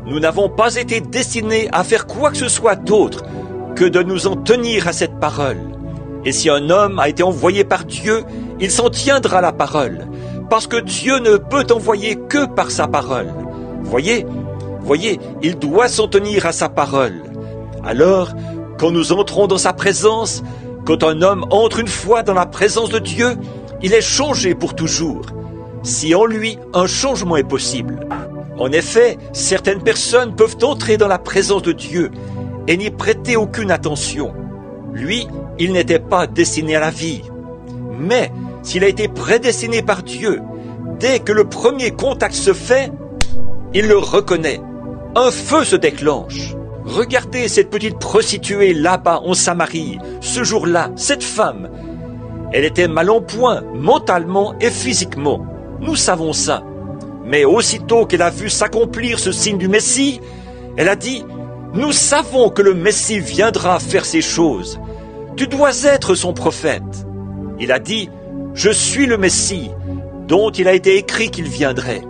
nous n'avons pas été destinés à faire quoi que ce soit d'autre que de nous en tenir à cette parole. Et si un homme a été envoyé par Dieu, il s'en tiendra à la parole, parce que Dieu ne peut envoyer que par sa parole. Voyez, il doit s'en tenir à sa parole. Alors, quand nous entrons dans sa présence, quand un homme entre une fois dans la présence de Dieu, il est changé pour toujours, si en lui un changement est possible. En effet, certaines personnes peuvent entrer dans la présence de Dieu et n'y prêter aucune attention. Lui, il n'était pas destiné à la vie. Mais s'il a été prédestiné par Dieu, dès que le premier contact se fait, il le reconnaît. Un feu se déclenche. Regardez cette petite prostituée là-bas en Samarie, ce jour-là, cette femme. Elle était mal en point, mentalement et physiquement. Nous savons ça. Mais aussitôt qu'elle a vu s'accomplir ce signe du Messie, elle a dit « Nous savons que le Messie viendra faire ces choses. Tu dois être son prophète. » Il a dit « Je suis le Messie, dont il a été écrit qu'il viendrait. »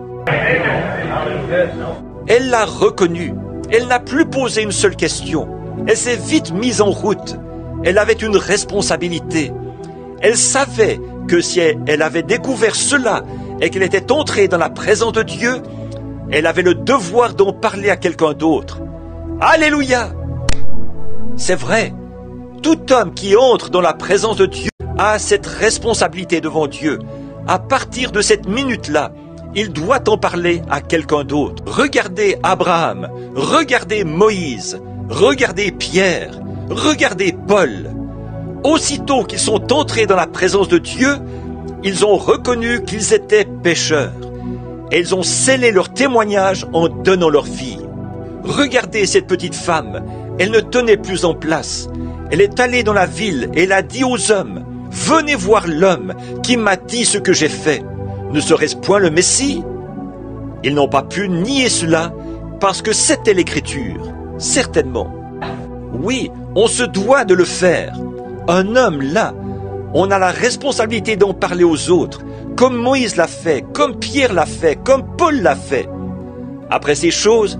Elle l'a reconnu. Elle n'a plus posé une seule question. Elle s'est vite mise en route. Elle avait une responsabilité. Elle savait que si elle avait découvert cela et qu'elle était entrée dans la présence de Dieu, elle avait le devoir d'en parler à quelqu'un d'autre. Alléluia! C'est vrai. Tout homme qui entre dans la présence de Dieu a cette responsabilité devant Dieu. À partir de cette minute-là, il doit en parler à quelqu'un d'autre. Regardez Abraham, regardez Moïse, regardez Pierre, regardez Paul. Aussitôt qu'ils sont entrés dans la présence de Dieu, ils ont reconnu qu'ils étaient pécheurs. Et ils ont scellé leur témoignage en donnant leur vie. Regardez cette petite femme, elle ne tenait plus en place. Elle est allée dans la ville et elle a dit aux hommes, « Venez voir l'homme qui m'a dit ce que j'ai fait. Ne serait-ce point le Messie ?» Ils n'ont pas pu nier cela parce que c'était l'Écriture, certainement. Oui, on se doit de le faire. Un homme là, on a la responsabilité d'en parler aux autres, comme Moïse l'a fait, comme Pierre l'a fait, comme Paul l'a fait. Après ces choses,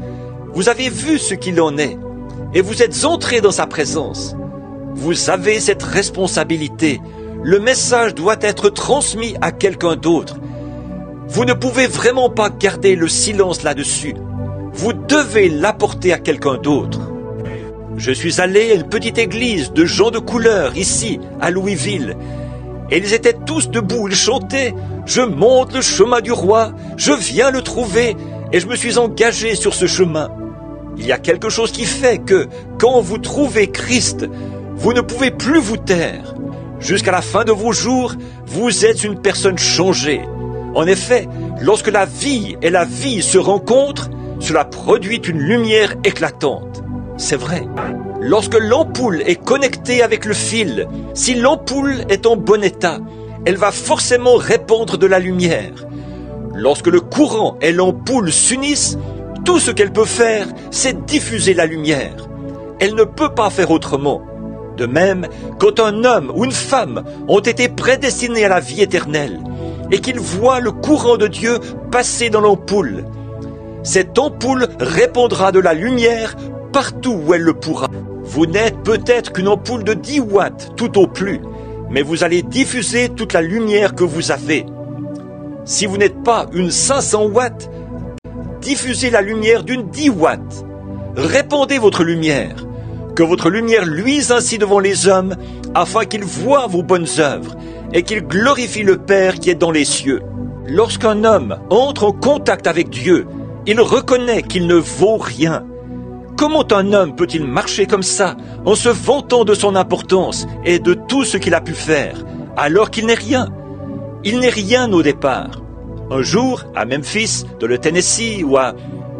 vous avez vu ce qu'il en est, et vous êtes entrés dans sa présence. Vous avez cette responsabilité. Le message doit être transmis à quelqu'un d'autre. Vous ne pouvez vraiment pas garder le silence là-dessus. Vous devez l'apporter à quelqu'un d'autre. Je suis allé à une petite église de gens de couleur ici, à Louisville. Et ils étaient tous debout, ils chantaient « Je monte le chemin du roi, je viens le trouver » et je me suis engagé sur ce chemin. Il y a quelque chose qui fait que, quand vous trouvez Christ, vous ne pouvez plus vous taire. Jusqu'à la fin de vos jours, vous êtes une personne changée. En effet, lorsque la vie et la vie se rencontrent, cela produit une lumière éclatante. C'est vrai. Lorsque l'ampoule est connectée avec le fil, si l'ampoule est en bon état, elle va forcément répandre de la lumière. Lorsque le courant et l'ampoule s'unissent, tout ce qu'elle peut faire, c'est diffuser la lumière. Elle ne peut pas faire autrement. De même, quand un homme ou une femme ont été prédestinés à la vie éternelle et qu'ils voient le courant de Dieu passer dans l'ampoule, cette ampoule répandra de la lumière partout où elle le pourra. Vous n'êtes peut-être qu'une ampoule de 10 watts tout au plus, mais vous allez diffuser toute la lumière que vous avez. Si vous n'êtes pas une 500 watts, diffusez la lumière d'une 10 watts. Répandez votre lumière. Que votre lumière luise ainsi devant les hommes, afin qu'ils voient vos bonnes œuvres et qu'ils glorifient le Père qui est dans les cieux. Lorsqu'un homme entre en contact avec Dieu, il reconnaît qu'il ne vaut rien. Comment un homme peut-il marcher comme ça, en se vantant de son importance et de tout ce qu'il a pu faire, alors qu'il n'est rien? Il n'est rien au départ. Un jour, à Memphis, dans le Tennessee, ou à...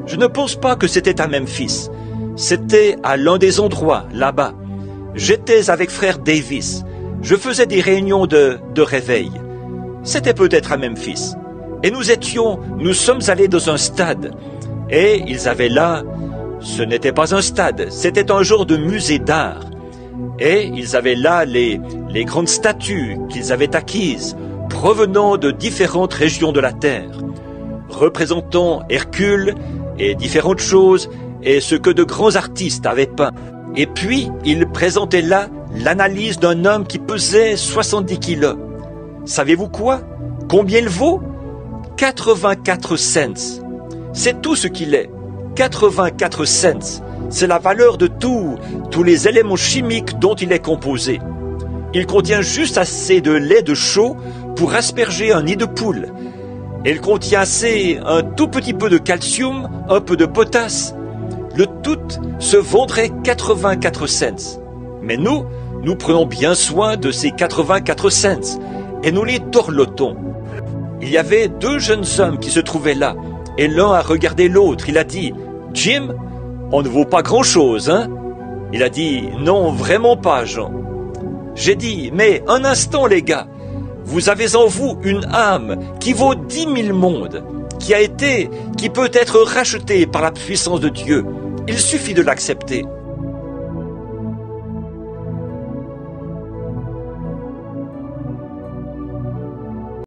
Je ne pense pas que c'était à Memphis. C'était à l'un des endroits, là-bas. J'étais avec frère Davis. Je faisais des réunions de réveil. C'était peut-être à Memphis. Et nous sommes allés dans un stade. Et ils avaient là... Ce n'était pas un stade, c'était un genre de musée d'art. Et ils avaient là les grandes statues qu'ils avaient acquises, provenant de différentes régions de la terre, représentant Hercule et différentes choses, et ce que de grands artistes avaient peint. Et puis, il présentait là l'analyse d'un homme qui pesait 70 kilos. Savez-vous quoi? Combien il vaut? 84 cents. C'est tout ce qu'il est. 84 cents. C'est la valeur de tous les éléments chimiques dont il est composé. Il contient juste assez de lait de chaux pour asperger un nid de poule. Il contient un tout petit peu de calcium, un peu de potasse. Le tout se vendrait 84 cents. Mais nous prenons bien soin de ces 84 cents et nous les dorlotons. Il y avait deux jeunes hommes qui se trouvaient là, et l'un a regardé l'autre. Il a dit, « Jim, on ne vaut pas grand-chose, hein ?» Il a dit, « Non, vraiment pas, Jean. » J'ai dit, « Mais un instant, les gars, vous avez en vous une âme qui vaut 10 000 mondes, qui peut être rachetée par la puissance de Dieu. Il suffit de l'accepter. »